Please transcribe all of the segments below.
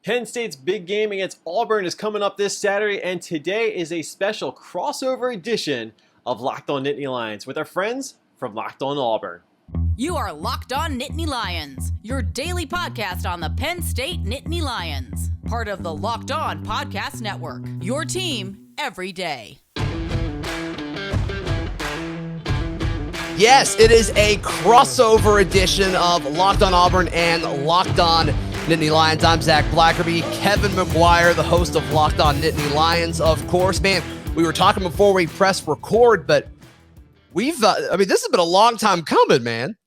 Penn State's big game against Auburn is coming up this Saturday, and today is a special crossover edition of Locked On Nittany Lions with our friends from Locked On Auburn. You are Locked On Nittany Lions, your daily podcast on the Penn State Nittany Lions, part of the Locked On Podcast Network, your team every day. Yes, it is a crossover edition of Locked On Auburn and Locked On Nittany Lions. I'm Zach Blackerby. Kevin McGuire, the host of Locked On Nittany Lions, of course. Man, we were talking before we pressed record, but this has been a long time coming, man.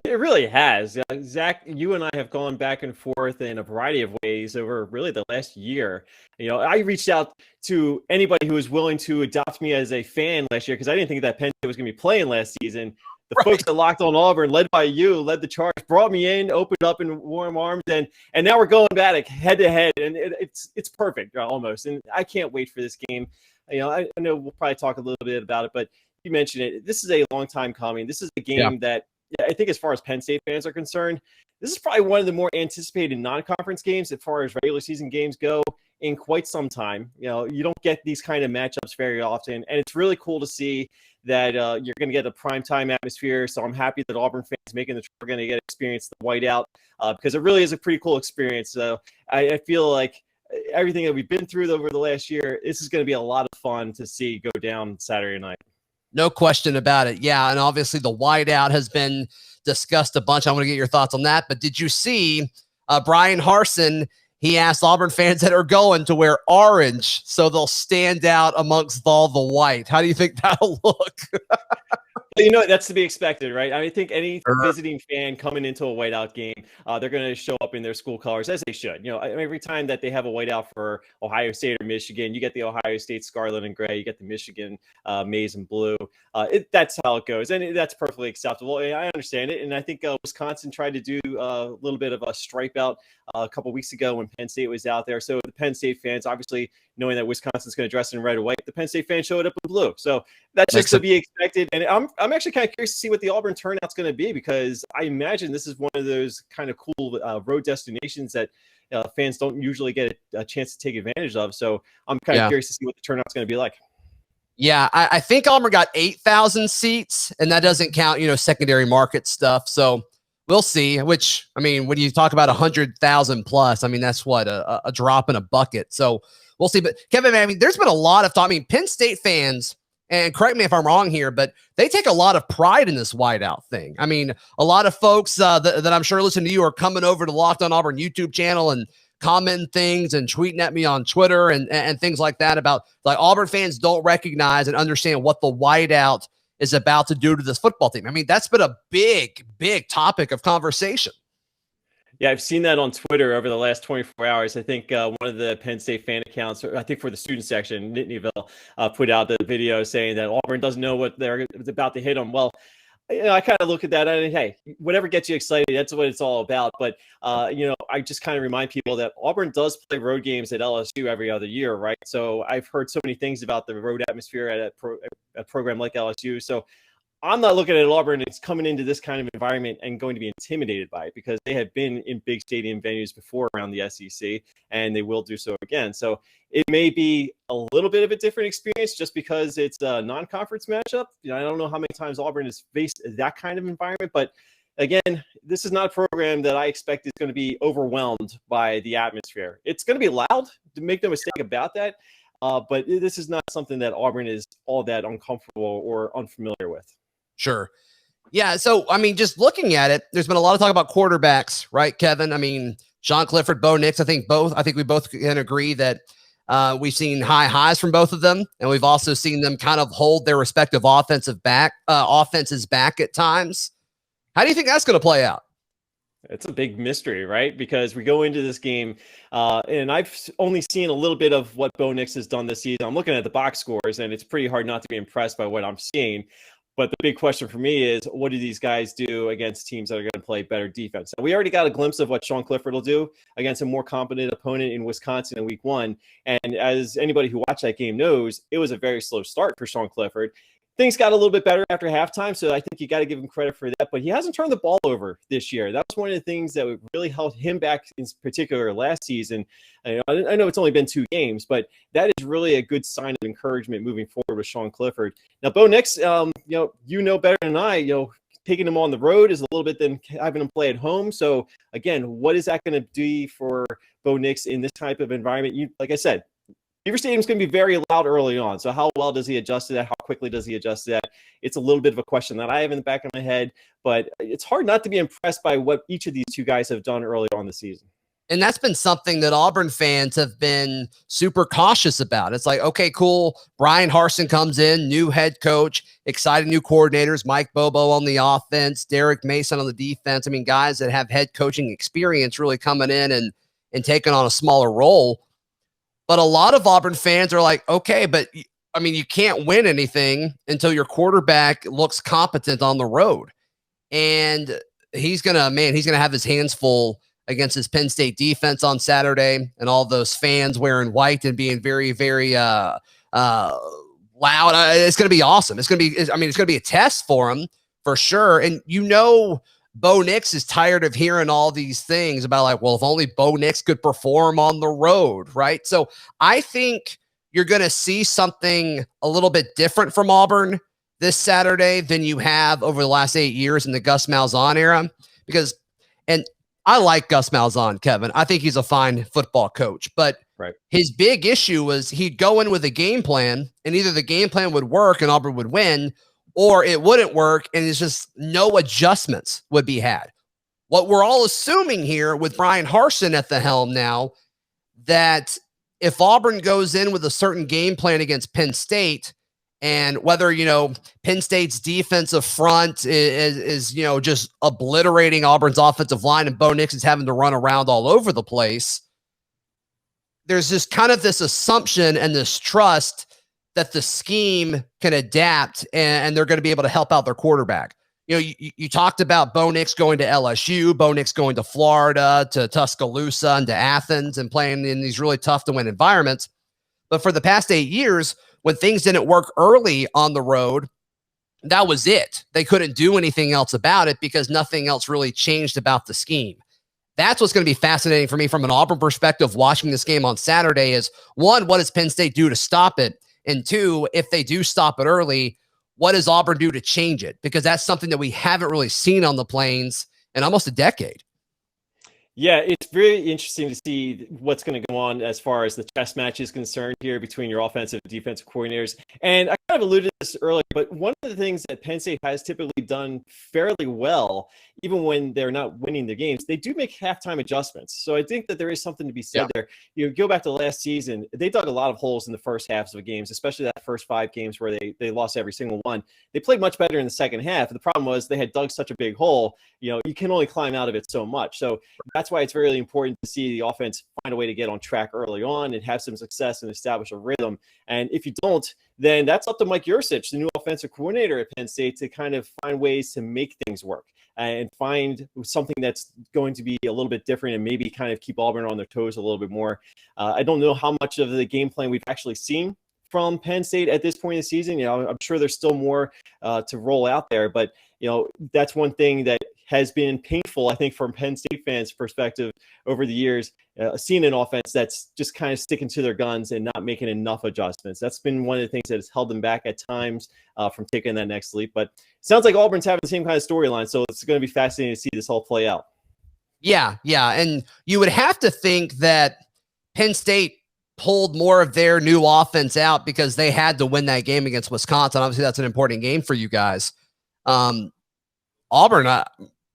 It really has. Zach, you and I have gone back and forth in a variety of ways over really the last year. You know, I reached out to anybody who was willing to adopt me as a fan last year because I didn't think that Penn State was going to be playing last season. The folks that Locked On Auburn, led by you, led the charge, brought me in, opened up in warm arms, and now we're going back like head to head, and it's perfect almost. And I can't wait for this game. You know, I know we'll probably talk a little bit about it, but you mentioned it. This is a long time coming. This is a game that I think, as far as Penn State fans are concerned, this is probably one of the more anticipated non-conference games as far as regular season games go in quite some time. You know, you don't get these kind of matchups very often, and it's really cool to see that you're going to get a primetime atmosphere. So I'm happy that Auburn fans making the trip are going to get to experience the whiteout because it really is a pretty cool experience. So I feel like everything that we've been through over the last year, this is going to be a lot of fun to see go down Saturday night. No question about it. Yeah, and obviously the whiteout has been discussed a bunch. I want to get your thoughts on that. But did you see Brian Harsin? He asked Auburn fans that are going to wear orange so they'll stand out amongst all the white. How do you think that'll look? You know, that's to be expected, right? I think any visiting fan coming into a whiteout game, they're going to show up in their school colors, as they should. You know, every time that they have a whiteout for Ohio State or Michigan, you get the Ohio State scarlet and gray, you get the Michigan maize and blue. That's how it goes, and that's perfectly acceptable. I understand it, and I think Wisconsin tried to do a little bit of a stripe out a couple weeks ago when Penn State was out there. So the Penn State fans, obviously knowing that Wisconsin's going to dress in red or white, the Penn State fans showed up in blue. So that's just to be expected. And I'm actually kind of curious to see what the Auburn turnout's going to be, because I imagine this is one of those kind of cool road destinations that fans don't usually get a chance to take advantage of. So I'm kind of curious to see what the turnout's going to be like. Yeah, I think Auburn got 8,000 seats, and that doesn't count, secondary market stuff. So we'll see, which, I mean, when you talk about 100,000 plus, I mean, that's what, a drop in a bucket. So we'll see. But Kevin, I mean, there's been a lot of talk. I mean, Penn State fans, and correct me if I'm wrong here, but they take a lot of pride in this whiteout thing. I mean, a lot of folks that I'm sure listen to you are coming over to Locked On Auburn YouTube channel and commenting things and tweeting at me on Twitter and things like that about, like, Auburn fans don't recognize and understand what the whiteout is about to do to this football team. I mean, that's been a big, big topic of conversation. Yeah, I've seen that on Twitter over the last 24 hours. I think one of the Penn State fan accounts, I think for the student section, Nittanyville, put out the video saying that Auburn doesn't know what they're about to hit them. Well, I kind of look at that and, hey, whatever gets you excited, that's what it's all about. But, I just kind of remind people that Auburn does play road games at LSU every other year, right? So I've heard so many things about the road atmosphere at a program like LSU. So I'm not looking at Auburn. It's coming into this kind of environment and going to be intimidated by it, because they have been in big stadium venues before around the SEC, and they will do so again. So it may be a little bit of a different experience just because it's a non-conference matchup. I don't know how many times Auburn has faced that kind of environment, but again, this is not a program that I expect is going to be overwhelmed by the atmosphere. It's going to be loud, to make no mistake about that, but this is not something that Auburn is all that uncomfortable or unfamiliar with. Sure. Yeah. So, I mean, just looking at it, there's been a lot of talk about quarterbacks, right, Kevin? I mean, Sean Clifford, Bo Nix, I think we both can agree that we've seen high highs from both of them. And we've also seen them kind of hold their respective offenses back at times. How do you think that's going to play out? It's a big mystery, right? Because we go into this game, and I've only seen a little bit of what Bo Nix has done this season. I'm looking at the box scores, and it's pretty hard not to be impressed by what I'm seeing. But the big question for me is, what do these guys do against teams that are going to play better defense? And we already got a glimpse of what Sean Clifford will do against a more competent opponent in Wisconsin in week 1. And as anybody who watched that game knows, it was a very slow start for Sean Clifford. things got a little bit better after halftime, so I think you got to give him credit for that. But he hasn't turned the ball over this year. That was one of the things that really held him back, in particular last season. I know it's only been 2 games, but that is really a good sign of encouragement moving forward with Sean Clifford. Now, Bo Nix, you know better than I. Taking him on the road is a little bit than having him play at home. So again, what is that going to do for Bo Nix in this type of environment? Like I said, Beaver Stadium's going to be very loud early on. So how well does he adjust to that? How quickly does he adjust to that? It's a little bit of a question that I have in the back of my head, but it's hard not to be impressed by what each of these 2 guys have done early on the season. And that's been something that Auburn fans have been super cautious about. It's like, okay, cool. Brian Harsin comes in, new head coach, exciting new coordinators, Mike Bobo on the offense, Derek Mason on the defense. I mean, guys that have head coaching experience really coming in and taking on a smaller role. But a lot of Auburn fans are like, okay, but I mean, you can't win anything until your quarterback looks competent on the road. And he's going to have his hands full against his Penn State defense on Saturday, and all those fans wearing white and being very, very loud. It's going to be awesome. It's going to be a test for him for sure. And Bo Nix is tired of hearing all these things about like, well, if only Bo Nix could perform on the road, right? So I think you're going to see something a little bit different from Auburn this Saturday than you have over the last 8 years in the Gus Malzahn era, because, and I like Gus Malzahn, Kevin. I think he's a fine football coach, but his big issue was he'd go in with a game plan, and either the game plan would work and Auburn would win, or it wouldn't work and it's just no adjustments would be had. What we're all assuming here with Brian Harsin at the helm now, that if Auburn goes in with a certain game plan against Penn State, and whether, Penn State's defensive front is just obliterating Auburn's offensive line and Bo Nix is having to run around all over the place, there's just kind of this assumption and this trust that the scheme can adapt and they're going to be able to help out their quarterback. You talked about Bo Nix going to LSU, Bo Nix going to Florida, to Tuscaloosa, and to Athens, and playing in these really tough to win environments. But for the past 8 years, when things didn't work early on the road, that was it. They couldn't do anything else about it because nothing else really changed about the scheme. That's what's going to be fascinating for me from an Auburn perspective watching this game on Saturday is, 1, what does Penn State do to stop it? And 2, if they do stop it early, what does Auburn do to change it? Because that's something that we haven't really seen on the Plains in almost a decade. Yeah, it's very interesting to see what's going to go on as far as the chess match is concerned here between your offensive and defensive coordinators. And I kind of alluded to this earlier, but one of the things that Penn State has typically done fairly well, even when they're not winning the games, they do make halftime adjustments. So I think that there is something to be said there. Go back to last season, they dug a lot of holes in the first halves of games, especially that first 5 games where they lost every single one. They played much better in the second half. The problem was they had dug such a big hole, you can only climb out of it so much. So that's why it's really important to see the offense find a way to get on track early on and have some success and establish a rhythm. And if you don't, then that's up to Mike Yursich, the new offensive coordinator at Penn State, to kind of find ways to make things work and find something that's going to be a little bit different and maybe kind of keep Auburn on their toes a little bit more. I don't know how much of the game plan we've actually seen from Penn State at this point in the season. I'm sure there's still more to roll out there, but that's one thing that has been painful, I think, from Penn State fans' perspective over the years, seeing an offense that's just kind of sticking to their guns and not making enough adjustments. That's been one of the things that has held them back at times from taking that next leap. But it sounds like Auburn's having the same kind of storyline, so it's going to be fascinating to see this all play out. Yeah. And you would have to think that Penn State pulled more of their new offense out because they had to win that game against Wisconsin. Obviously, that's an important game for you guys. Auburn,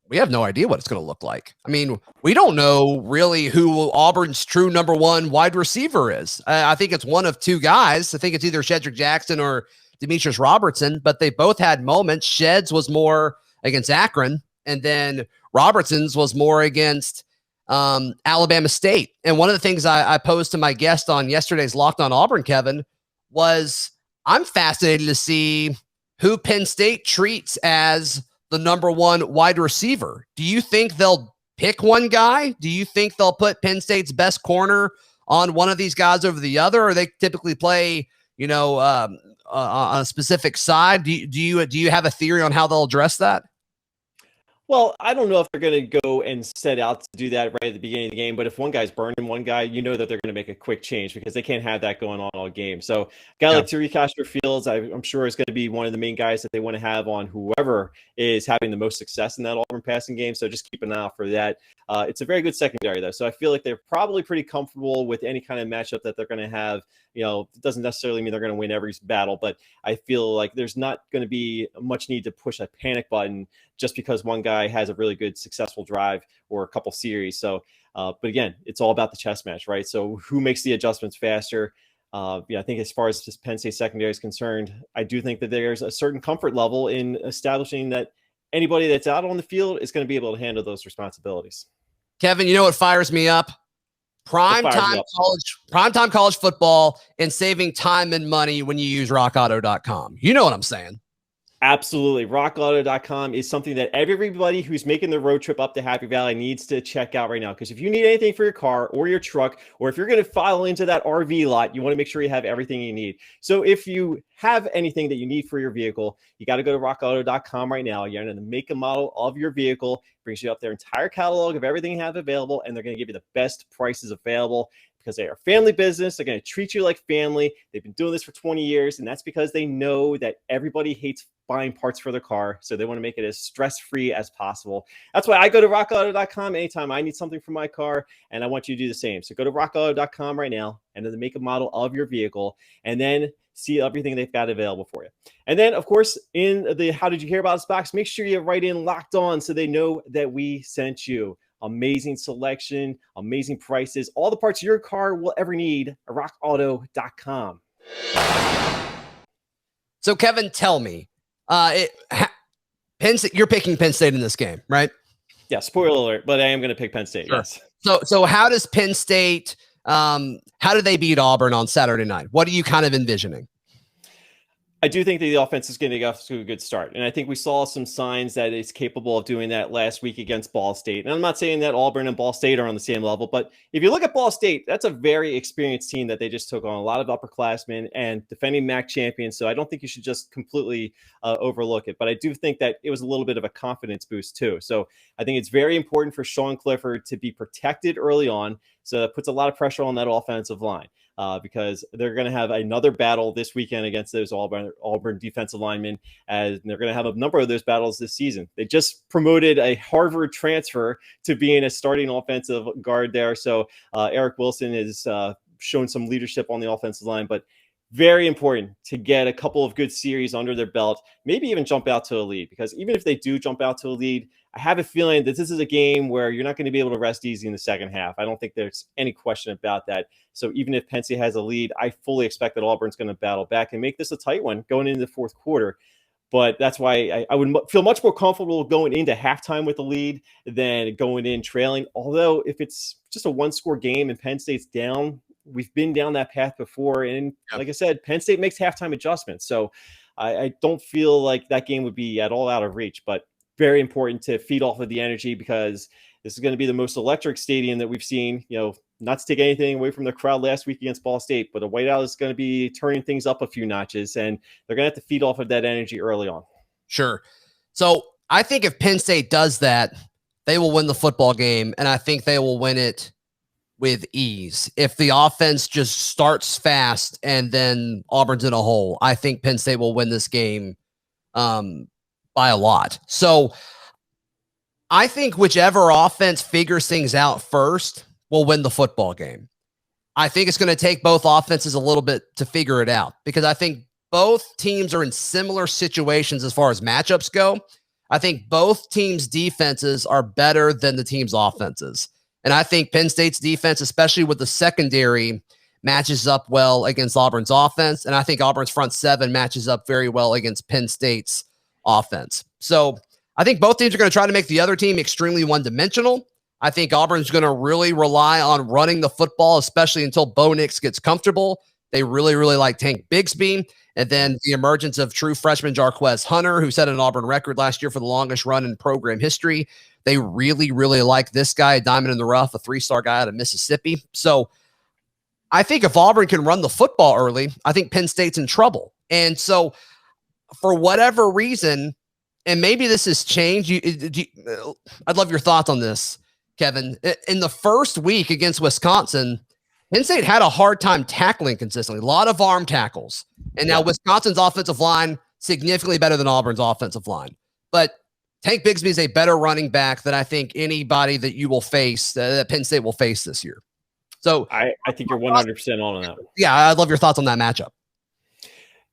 we have no idea what it's going to look like. I mean, we don't know really who Auburn's true number 1 wide receiver is. I think it's one of 2 guys. I think it's either Shedrick Jackson or Demetrius Robertson, but they both had moments. Sheds was more against Akron, and then Robertson's was more against Alabama State. And one of the things I posed to my guest on yesterday's Locked on Auburn, Kevin, was I'm fascinated to see who Penn State treats as the number 1 wide receiver. Do you think they'll pick one guy? Do you think they'll put Penn State's best corner on one of these guys over the other? Or they typically play, on a specific side? Do you have a theory on how they'll address that? Well, I don't know if they're going to go and set out to do that right at the beginning of the game, but if one guy's burning one guy, you know that they're going to make a quick change because they can't have that going on all game. So, a guy like Tariq Fields, I'm sure is going to be one of the main guys that they want to have on whoever is having the most success in that Auburn passing game. So, just keep an eye out for that. It's a very good secondary, though. So, I feel like they're probably pretty comfortable with any kind of matchup that they're going to have. You know, it doesn't necessarily mean they're going to win every battle, but I feel like there's not going to be much need to push a panic button just because one guy has a really good successful drive or a couple series. So, but again, it's all about the chess match, right? So who makes the adjustments faster? I think as far as this Penn State secondary is concerned, I do think that there's a certain comfort level in establishing that anybody that's out on the field is going to be able to handle those responsibilities. Kevin, you know what fires me up? Primetime college football and saving time and money when you use rockauto.com. You know what I'm saying? Absolutely. RockAuto.com is something that everybody who's making the road trip up to Happy Valley needs to check out right now. Because if you need anything for your car or your truck, or if you're going to file into that RV lot, you want to make sure you have everything you need. So if you have anything that you need for your vehicle, you got to go to RockAuto.com right now. You're going to make a model of your vehicle, brings you up their entire catalog of everything you have available, and they're going to give you the best prices available. Because they are a family business. They're going to treat you like family. They've been doing this for 20 years, and that's because they know that everybody hates buying parts for their car, so they want to make it as stress-free as possible. That's why I go to rockauto.com anytime I need something for my car, and I want you to do the same. So go to rockauto.com right now, and then make a model of your vehicle, and then see everything they've got available for you. And then, of course, in the How Did You Hear About Us box, make sure you write in Locked On so they know that we sent you. Amazing selection, amazing prices, all the parts your car will ever need at rockauto.com. So, Kevin, tell me, Penn State, you're picking Penn State in this game, right? Yeah, spoiler alert, but I am going to pick Penn State, sure. Yes. So how does Penn State, how do they beat Auburn on Saturday night? What are you kind of envisioning? I do think that the offense is going to get off to a good start. And I think we saw some signs that it's capable of doing that last week against Ball State. And I'm not saying that Auburn and Ball State are on the same level, but if you look at Ball State, that's a very experienced team that they just took on, a lot of upperclassmen and defending MAC champions. So I don't think you should just completely overlook it. But I do think that it was a little bit of a confidence boost too. So I think it's very important for Sean Clifford to be protected early on. So that puts a lot of pressure on that offensive line. Because they're going to have another battle this weekend against those Auburn defensive linemen, as they're going to have a number of those battles this season. They just promoted a Harvard transfer to being a starting offensive guard there. So Eric Wilson has shown some leadership on the offensive line, but very important to get a couple of good series under their belt, maybe even jump out to a lead, because even if they do jump out to a lead, I have a feeling that this is a game where you're not going to be able to rest easy in the second half. I don't think there's any question about that. So even if Penn State has a lead, I fully expect that Auburn's going to battle back and make this a tight one going into the fourth quarter. But that's why I would feel much more comfortable going into halftime with the lead than going in trailing. Although if it's just a one-score game and Penn State's down, we've been down that path before. And like I said, Penn State makes halftime adjustments. So I don't feel like that game would be at all out of reach. But very important to feed off of the energy, because this is going to be the most electric stadium that we've seen. You know, not to take anything away from the crowd last week against Ball State, but the whiteout is going to be turning things up a few notches, and they're going to have to feed off of that energy early on. Sure. So I think if Penn State does that, they will win the football game, and I think they will win it with ease. If the offense just starts fast and then Auburn's in a hole, I think Penn State will win this game by a lot. So I think whichever offense figures things out first will win the football game. I think it's going to take both offenses a little bit to figure it out, because I think both teams are in similar situations as far as matchups go. I think both teams' defenses are better than the team's offenses. And I think Penn State's defense, especially with the secondary, matches up well against Auburn's offense. And I think Auburn's front seven matches up very well against Penn State's offense. So I think both teams are going to try to make the other team extremely one-dimensional. I think Auburn's going to really rely on running the football, especially until Bo Nix gets comfortable. They really, really like Tank Bigsby. And then the emergence of true freshman Jarquez Hunter, who set an Auburn record last year for the longest run in program history. They really, really like this guy, diamond in the rough, a three-star guy out of Mississippi. So I think if Auburn can run the football early, I think Penn State's in trouble. And so for whatever reason, and maybe this has changed, I'd love your thoughts on this, Kevin. In the first week against Wisconsin, Penn State had a hard time tackling consistently, a lot of arm tackles. And now Wisconsin's offensive line, significantly better than Auburn's offensive line. But Tank Bigsby is a better running back than I think anybody that you will face, that Penn State will face this year. So I think you're 100% on that. Yeah, I'd love your thoughts on that matchup.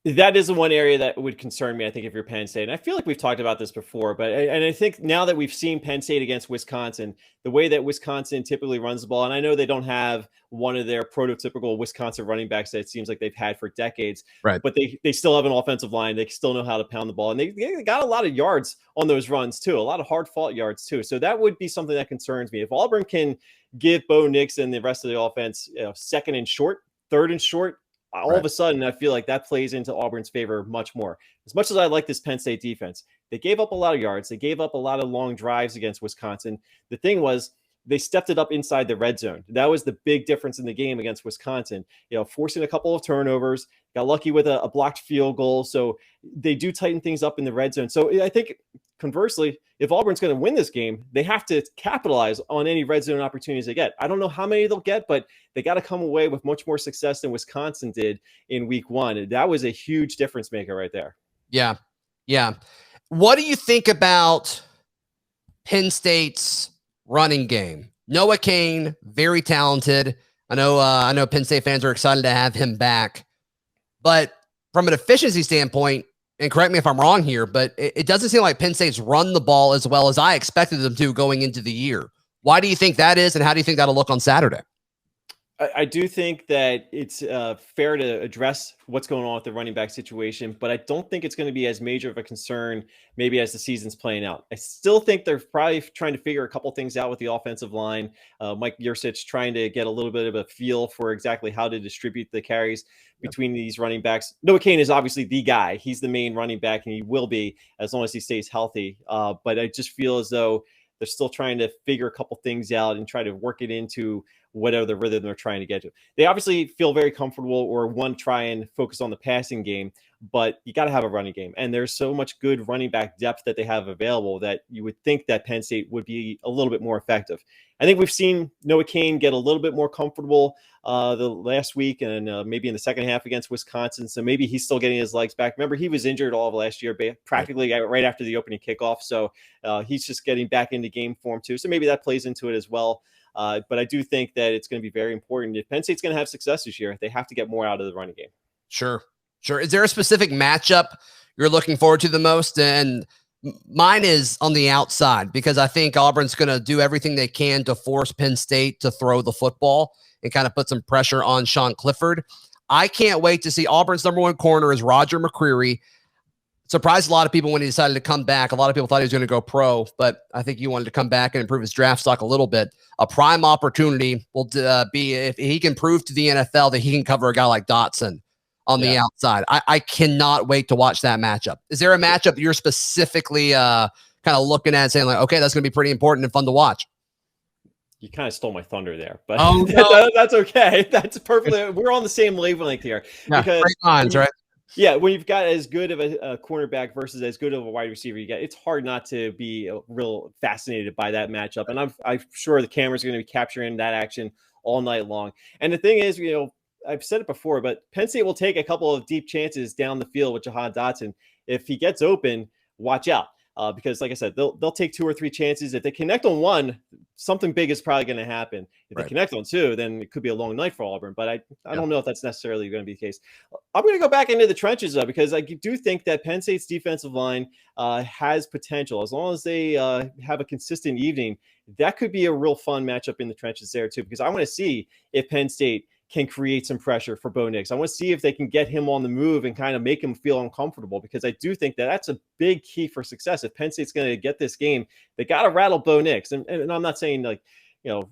That is the one area that would concern me, I think, if you're Penn State. And I feel like we've talked about this before, but I think now that we've seen Penn State against Wisconsin, the way that Wisconsin typically runs the ball, and I know they don't have one of their prototypical Wisconsin running backs that it seems like they've had for decades, right? But they still have an offensive line. They still know how to pound the ball, and they got a lot of yards on those runs too, a lot of hard-fought yards too. So that would be something that concerns me. If Auburn can give Bo Nix and the rest of the offense, second and short, third and short, all of a sudden, I feel like that plays into Auburn's favor much more. As much as I like this Penn State defense, they gave up a lot of yards. They gave up a lot of long drives against Wisconsin. The thing was, they stepped it up inside the red zone. That was the big difference in the game against Wisconsin. Forcing a couple of turnovers, got lucky with a blocked field goal. So they do tighten things up in the red zone. So I think conversely, if Auburn's going to win this game, they have to capitalize on any red zone opportunities they get. I don't know how many they'll get, but they got to come away with much more success than Wisconsin did in week one. That was a huge difference maker right there. Yeah. Yeah. What do you think about Penn State's running game? Noah Cain, very talented. I know Penn State fans are excited to have him back, but from an efficiency standpoint, and correct me if I'm wrong here, but it doesn't seem like Penn State's run the ball as well as I expected them to going into the year. Why do you think that is, and how do you think that'll look on Saturday? I do think that it's fair to address what's going on with the running back situation, but I don't think it's going to be as major of a concern maybe as the season's playing out. I still think they're probably trying to figure a couple things out with the offensive line. Mike Yursich trying to get a little bit of a feel for exactly how to distribute the carries between these running backs. Noah Cain is obviously the guy. He's the main running back, and he will be as long as he stays healthy. But I just feel as though they're still trying to figure a couple things out and try to work it into whatever the rhythm they're trying to get to. They obviously feel very comfortable or want to try and focus on the passing game, but you got to have a running game. And there's so much good running back depth that they have available that you would think that Penn State would be a little bit more effective. I think we've seen Noah Cain get a little bit more comfortable the last week and maybe in the second half against Wisconsin. So maybe he's still getting his legs back. Remember, he was injured all of last year, practically right after the opening kickoff. So he's just getting back into game form too. So maybe that plays into it as well. But I do think that it's going to be very important. If Penn State's going to have success this year, they have to get more out of the running game. Sure. Is there a specific matchup you're looking forward to the most? And mine is on the outside, because I think Auburn's going to do everything they can to force Penn State to throw the football and kind of put some pressure on Sean Clifford. I can't wait to see Auburn's number one corner is Roger McCreary. Surprised a lot of people when he decided to come back. A lot of people thought he was going to go pro, but I think he wanted to come back and improve his draft stock a little bit. A prime opportunity will be if he can prove to the NFL that he can cover a guy like Dotson on the outside. I cannot wait to watch that matchup. Is there a matchup that you're specifically kind of looking at and saying like, okay, that's going to be pretty important and fun to watch? You kind of stole my thunder there, but no. That's okay. That's perfectly. We're on the same wavelength here. Yeah, because great minds, right? Yeah, when you've got as good of a cornerback versus as good of a wide receiver you get, it's hard not to be real fascinated by that matchup. And I'm sure the cameras are going to be capturing that action all night long. And the thing is, I've said it before, but Penn State will take a couple of deep chances down the field with Jahan Dotson. If he gets open, watch out. Because like I said, they'll take 2 or 3 chances. If they connect on one, something big is probably going to happen. If they connect on 2, then it could be a long night for Auburn. But I don't know if that's necessarily going to be the case. I'm going to go back into the trenches, though, because I do think that Penn State's defensive line has potential. As long as they have a consistent evening, that could be a real fun matchup in the trenches there, too, because I want to see if Penn State can create some pressure for Bo Nix. I want to see if they can get him on the move and kind of make him feel uncomfortable, because I do think that that's a big key for success. If Penn State's going to get this game, they got to rattle Bo Nix. And I'm not saying like,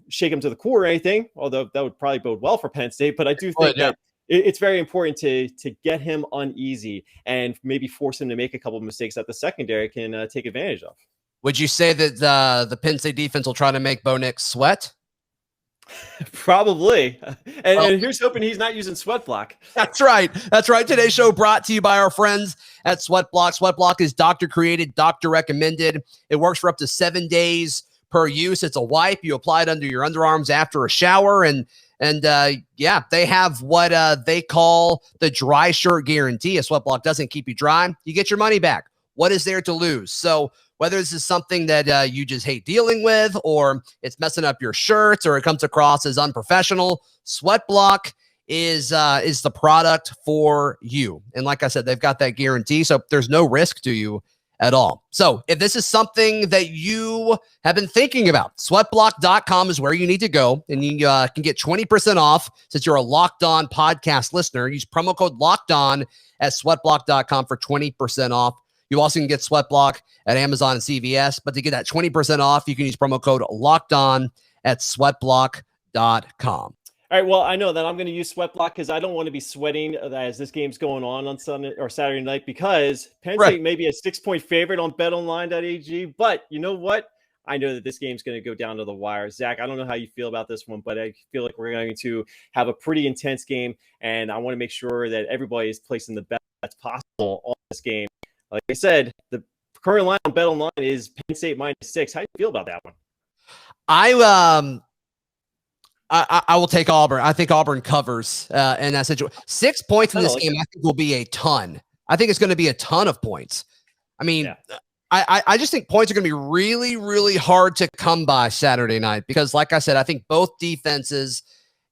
shake him to the core or anything, although that would probably bode well for Penn State. But I do think that it's very important to get him uneasy and maybe force him to make a couple of mistakes that the secondary can take advantage of. Would you say that the Penn State defense will try to make Bo Nix sweat? Probably. And here's hoping he's not using Sweat Block. That's right. That's right. Today's show brought to you by our friends at Sweat Block. Sweat Block is doctor created, doctor recommended. It works for up to 7 days per use. It's a wipe. You apply it under your underarms after a shower. And yeah, they have what they call the dry shirt guarantee. A Sweat Block doesn't keep you dry. You get your money back. What is there to lose? So whether this is something that you just hate dealing with, or it's messing up your shirts, or it comes across as unprofessional, Sweat Block is the product for you. And like I said, they've got that guarantee, so there's no risk to you at all. So if this is something that you have been thinking about, sweatblock.com is where you need to go, and you can get 20% off since you're a Locked On podcast listener. Use promo code Locked On at sweatblock.com for 20% off. You also can get Sweat Block at Amazon and CVS, but to get that 20% off, you can use promo code Locked On at sweatblock.com. All right, well, I know that I'm going to use Sweat Block because I don't want to be sweating as this game's going on Sunday or Saturday night, because Penn State may be a 6-point favorite on betonline.ag, but you know what? I know that this game's going to go down to the wire. Zach, I don't know how you feel about this one, but I feel like we're going to have a pretty intense game, and I want to make sure that everybody is placing the best that's possible on this game. Like I said, the current line on BetOnline is Penn State -6. How do you feel about that one? I will take Auburn. I think Auburn covers in that situation. 6 points in this game, I think, will be a ton. I think it's going to be a ton of points. I mean, yeah. I just think points are going to be really, really hard to come by Saturday night because, like I said, I think both defenses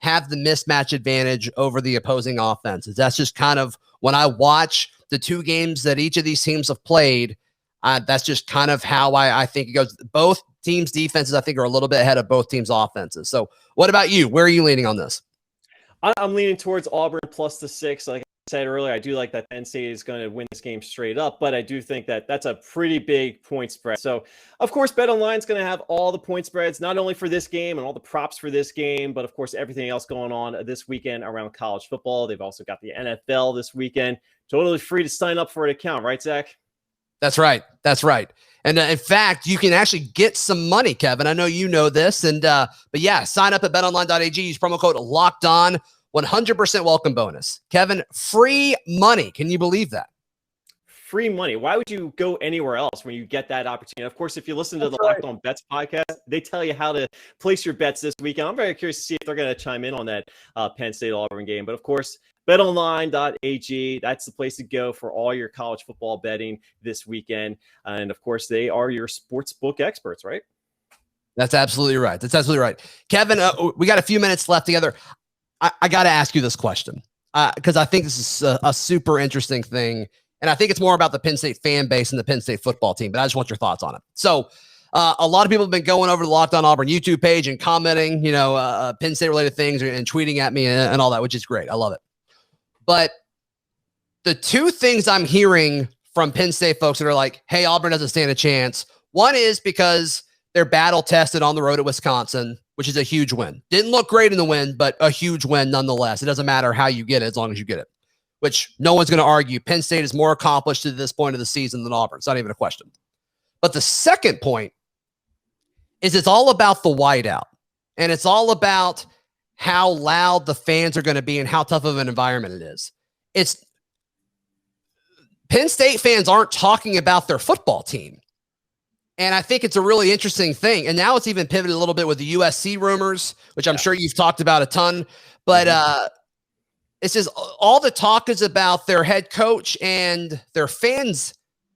have the mismatch advantage over the opposing offenses. That's just kind of when I watch the two games that each of these teams have played, that's just kind of how I think it goes. Both teams' defenses, I think, are a little bit ahead of both teams' offenses. So what about you? Where are you leaning on this? I'm leaning towards Auburn plus the 6. Like I said earlier, I do like that Penn State is going to win this game straight up, but I do think that that's a pretty big point spread. So, of course, BetOnline is going to have all the point spreads, not only for this game and all the props for this game, but, of course, everything else going on this weekend around college football. They've also got the NFL this weekend. Totally free to sign up for an account, right, Zach? That's right. That's right. And in fact, you can actually get some money, Kevin. I know you know this. And but yeah, sign up at betonline.ag. Use promo code Locked On. 100% welcome bonus. Kevin, free money. Can you believe that? Free money. Why would you go anywhere else when you get that opportunity? Of course, if you listen to the Locked On Bets podcast, they tell you how to place your bets this weekend. I'm very curious to see if they're going to chime in on that Penn State Auburn game. But of course, betonline.ag, that's the place to go for all your college football betting this weekend. And of course, they are your sports book experts, right? That's absolutely right. That's absolutely right. Kevin, we got a few minutes left together. I got to ask you this question because I think this is a super interesting thing. And I think it's more about the Penn State fan base and the Penn State football team, but I just want your thoughts on it. So a lot of people have been going over the Locked On Auburn YouTube page and commenting, Penn State related things and tweeting at me and all that, which is great. I love it. But the two things I'm hearing from Penn State folks that are like, hey, Auburn doesn't stand a chance. One is because they're battle tested on the road at Wisconsin, which is a huge win. Didn't look great in the win, but a huge win nonetheless. It doesn't matter how you get it as long as you get it, which no one's going to argue. Penn State is more accomplished to this point of the season than Auburn. It's not even a question. But the second point is it's all about the whiteout, and it's all about how loud the fans are going to be and how tough of an environment it is. It's Penn State fans aren't talking about their football team. And I think it's a really interesting thing. And now it's even pivoted a little bit with the USC rumors, which I'm sure you've talked about a ton. But it's just all the talk is about their head coach and their fans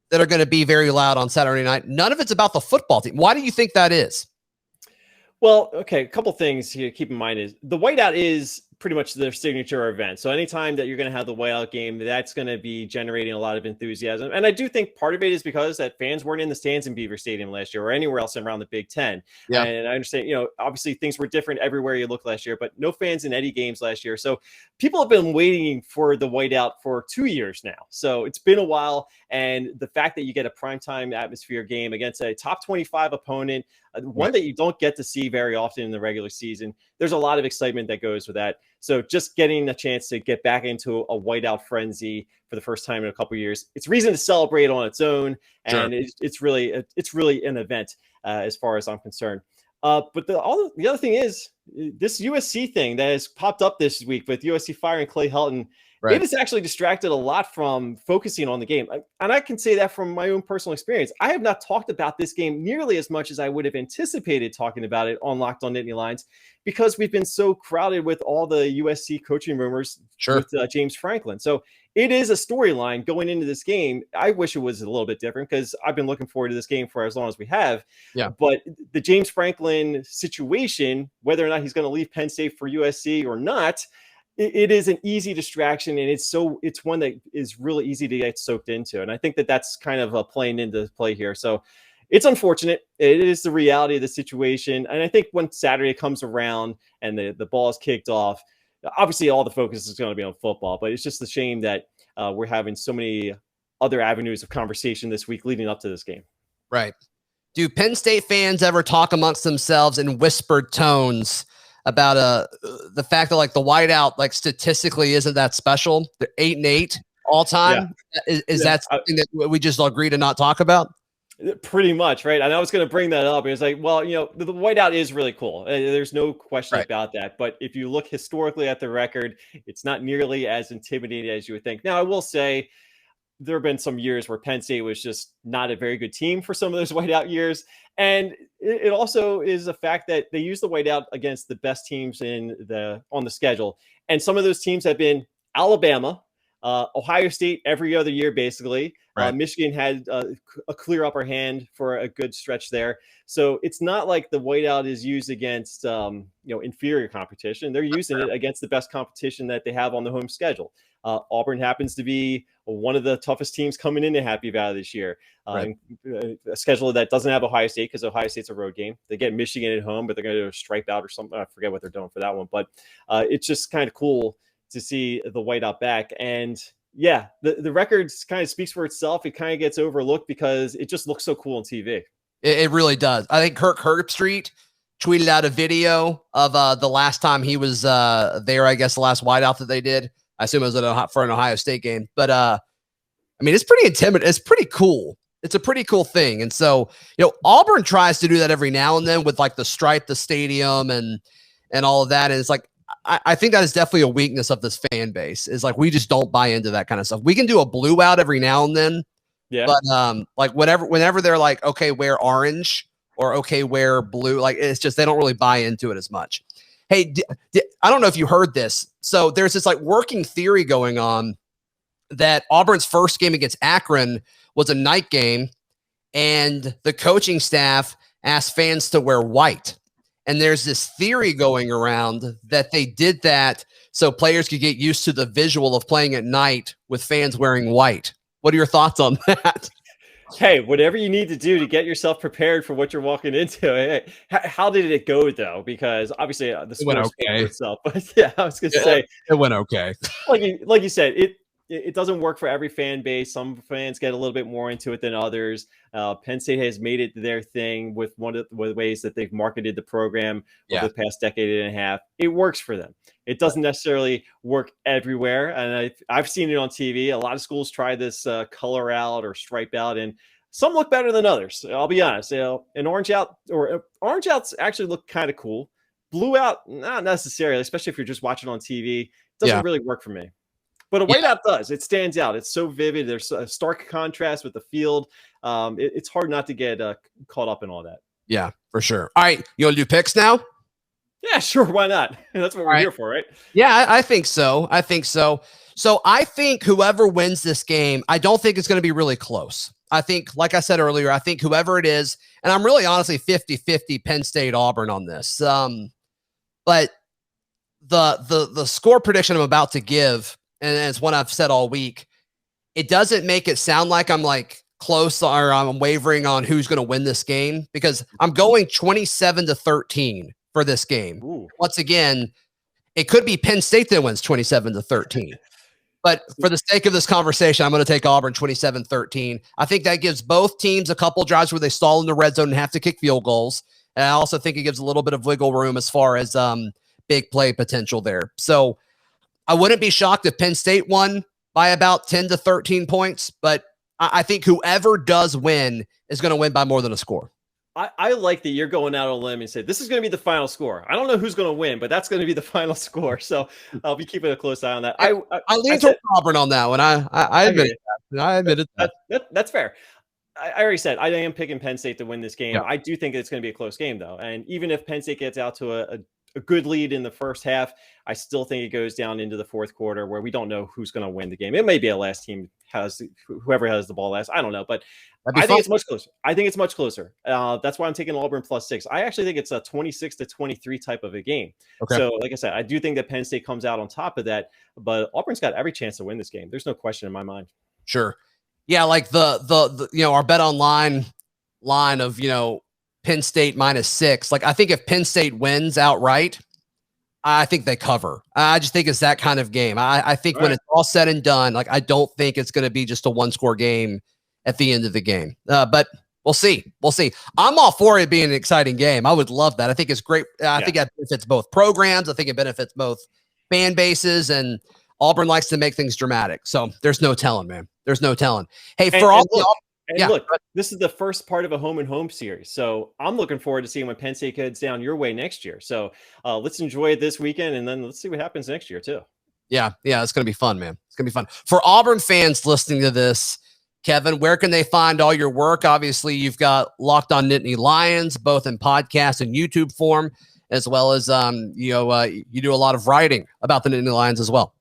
that are going to be very loud on Saturday night. None of it's about the football team. Why do you think that is? Well, okay, a couple things here to keep in mind is the whiteout is pretty much their signature event. So anytime that you're going to have the whiteout game, that's going to be generating a lot of enthusiasm. And I do think part of it is because that fans weren't in the stands in Beaver Stadium last year or anywhere else around the Big Ten. Yeah. And I understand, obviously things were different everywhere you look last year, but no fans in any games last year. So people have been waiting for the whiteout for 2 years now. So it's been a while. And the fact that you get a primetime atmosphere game against a top 25 opponent, one that you don't get to see very often in the regular season, there's a lot of excitement that goes with that. So just getting a chance to get back into a whiteout frenzy for the first time in a couple of years, it's reason to celebrate on its own. And sure. it's really an event as far as I'm concerned. But the other thing is this USC thing that has popped up this week with USC firing Clay Helton, Right. it has actually distracted a lot from focusing on the game. And I can say that from my own personal experience. I have not talked about this game nearly as much as I would have anticipated talking about it on Locked on Nittany Lions, because we've been so crowded with all the USC coaching rumors with James Franklin. So it is a storyline going into this game. I wish it was a little bit different, because I've been looking forward to this game for as long as we have. Yeah. But the James Franklin situation, whether or not he's going to leave Penn State for USC or not, it is an easy distraction, and it's one that is really easy to get soaked into. And I think that that's kind of playing into play here. So it's unfortunate. It is the reality of the situation. And I think when Saturday comes around and the ball is kicked off, obviously all the focus is going to be on football, but it's just a shame that we're having so many other avenues of conversation this week leading up to this game. Right. Do Penn State fans ever talk amongst themselves in whispered tones about the fact that, like, the whiteout, like, statistically isn't that special? They're 8-8 all time. Yeah. Is that something that we just agree to not talk about? Pretty much, right? And I was going to bring that up. It was like, well, the whiteout is really cool. There's no question about that. But if you look historically at the record, it's not nearly as intimidating as you would think. Now, I will say there have been some years where Penn State was just not a very good team for some of those whiteout years. And it also is a fact that they use the whiteout against the best teams on the schedule. And some of those teams have been Alabama, Ohio State every other year, basically. Right. Michigan had a clear upper hand for a good stretch there. So it's not like the whiteout is used against inferior competition. They're using it against the best competition that they have on the home schedule. Auburn happens to be one of the toughest teams coming into Happy Valley this year. A schedule that doesn't have Ohio State, because Ohio State's a road game. They get Michigan at home, but they're going to do a stripe out or something. I forget what they're doing for that one. But it's just kind of cool to see the whiteout back. And yeah, the record kind of speaks for itself. It kind of gets overlooked because it just looks so cool on TV. It really does. I think Kirk Herbstreit tweeted out a video of the last time he was there, I guess the last whiteout that they did. I assume it was for an Ohio State game. But, I mean, it's pretty intimidating. It's pretty cool. It's a pretty cool thing. And so, Auburn tries to do that every now and then with, like, the stripe, the stadium, and all of that. And it's like, I think that is definitely a weakness of this fan base, is like, we just don't buy into that kind of stuff. We can do a blue out every now and then. Yeah. But like whenever they're like, okay, wear orange, or okay, wear blue, like, it's just, they don't really buy into it as much. Hey, I don't know if you heard this. So there's this, like, working theory going on that Auburn's first game against Akron was a night game, and the coaching staff asked fans to wear white. And there's this theory going around that they did that so players could get used to the visual of playing at night with fans wearing white. What are your thoughts on that? Hey, whatever you need to do to get yourself prepared for what you're walking into. Hey, how did it go, though? Because obviously the sport went okay for itself. But yeah, I was going to say it went okay. Like you said, it doesn't work for every fan base. Some fans get a little bit more into it than others. Penn State has made it their thing with one of the ways that they've marketed the program over the past decade and a half. It works for them. It doesn't necessarily work everywhere. And I've seen it on TV. A lot of schools try this color out or stripe out, and some look better than others. I'll be honest. An orange outs actually look kind of cool. Blue out, not necessarily, especially if you're just watching on TV. It doesn't really work for me. But a whiteout does. It stands out. It's so vivid. There's a stark contrast with the field. It's hard not to get caught up in all that. Yeah, for sure. All right, you want to do picks now? Yeah, sure. Why not? That's what we're here for, right? Yeah, I think so. So I think whoever wins this game, I don't think it's going to be really close. I think, like I said earlier, I think whoever it is, and I'm really honestly 50-50 Penn State Auburn on this. But the score prediction I'm about to give, and it's one I've said all week, it doesn't make it sound like I'm like close or I'm wavering on who's going to win this game, because I'm going 27-13 for this game. Ooh. Once again, it could be Penn State that wins 27-13. But for the sake of this conversation, I'm going to take Auburn 27-13. I think that gives both teams a couple drives where they stall in the red zone and have to kick field goals. And I also think it gives a little bit of wiggle room as far as big play potential there. So I wouldn't be shocked if Penn State won by about 10 to 13 points, but I think whoever does win is going to win by more than a score. I like that you're going out on a limb and say this is going to be the final score. I don't know who's going to win, but that's going to be the final score. So I'll be keeping a close eye on that. I lean toward Auburn on that one. I admit it. I admitted that. That's fair. I already said I am picking Penn State to win this game. Yeah. I do think it's going to be a close game, though. And even if Penn State gets out to a good lead in the first half, I still think it goes down into the fourth quarter where we don't know who's going to win the game. It may be a last team whoever has the ball last. I don't know, but I think it's much closer. That's why I'm taking Auburn +6. I actually think it's a 26-23 type of a game. Okay. So, like I said, I do think that Penn State comes out on top of that, but Auburn's got every chance to win this game. There's no question in my mind. Sure. Yeah, like the our bet online line of Penn State -6. Like I think if Penn State wins outright, I think they cover. I just think it's that kind of game. I think when it's all said and done, like I don't think it's going to be just a one-score game at the end of the game. But we'll see. We'll see. I'm all for it being an exciting game. I would love that. I think it's great. I think it benefits both programs. I think it benefits both fan bases, and Auburn likes to make things dramatic. So there's no telling, man. There's no telling. Hey, look, this is the first part of a home and home series. So I'm looking forward to seeing when Penn State heads down your way next year. So let's enjoy it this weekend, and then let's see what happens next year too. Yeah, it's going to be fun, man. It's going to be fun. For Auburn fans listening to this, Kevin, where can they find all your work? Obviously, you've got Locked On Nittany Lions, both in podcast and YouTube form, as well as you do a lot of writing about the Nittany Lions as well.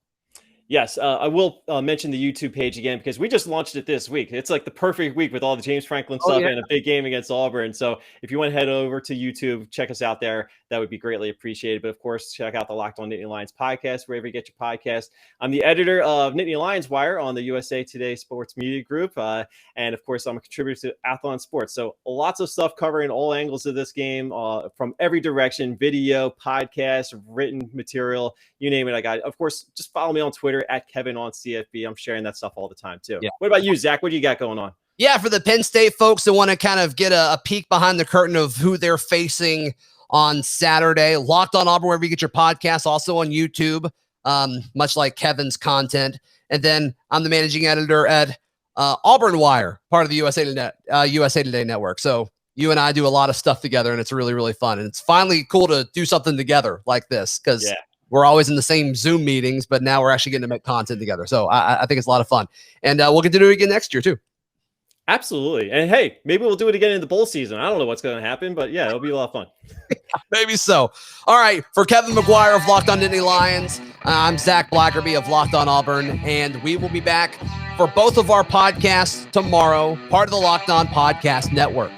Yes, I will mention the YouTube page again because we just launched it this week. It's like the perfect week with all the James Franklin stuff and a big game against Auburn. So if you want to head over to YouTube, check us out there. That would be greatly appreciated. But of course, check out the Locked On Nittany Lions podcast, wherever you get your podcast. I'm the editor of Nittany Lions Wire on the USA Today Sports Media Group. And of course, I'm a contributor to Athlon Sports. So lots of stuff covering all angles of this game from every direction, video, podcast, written material, you name it. I got it. Of course, just follow me on Twitter at Kevin on CFB. I'm sharing that stuff all the time too. Yeah. What about you, Zach? What do you got going on? Yeah, for the Penn State folks that want to kind of get a peek behind the curtain of who they're facing on Saturday, Locked On Auburn, wherever you get your podcasts, also on YouTube, much like Kevin's content. And then I'm the managing editor at Auburn Wire, part of the USA Today network. So you and I do a lot of stuff together, and it's really, really fun. And it's finally cool to do something together like this because we're always in the same Zoom meetings, but now we're actually getting to make content together. So I think it's a lot of fun. And we'll get to do it again next year too. Absolutely. And hey, maybe we'll do it again in the bowl season. I don't know what's going to happen, but yeah, it'll be a lot of fun. Maybe so. All right. For Kevin McGuire of Locked On Nittany Lions, I'm Zach Blackerby of Locked On Auburn, and we will be back for both of our podcasts tomorrow, part of the Locked On Podcast Network.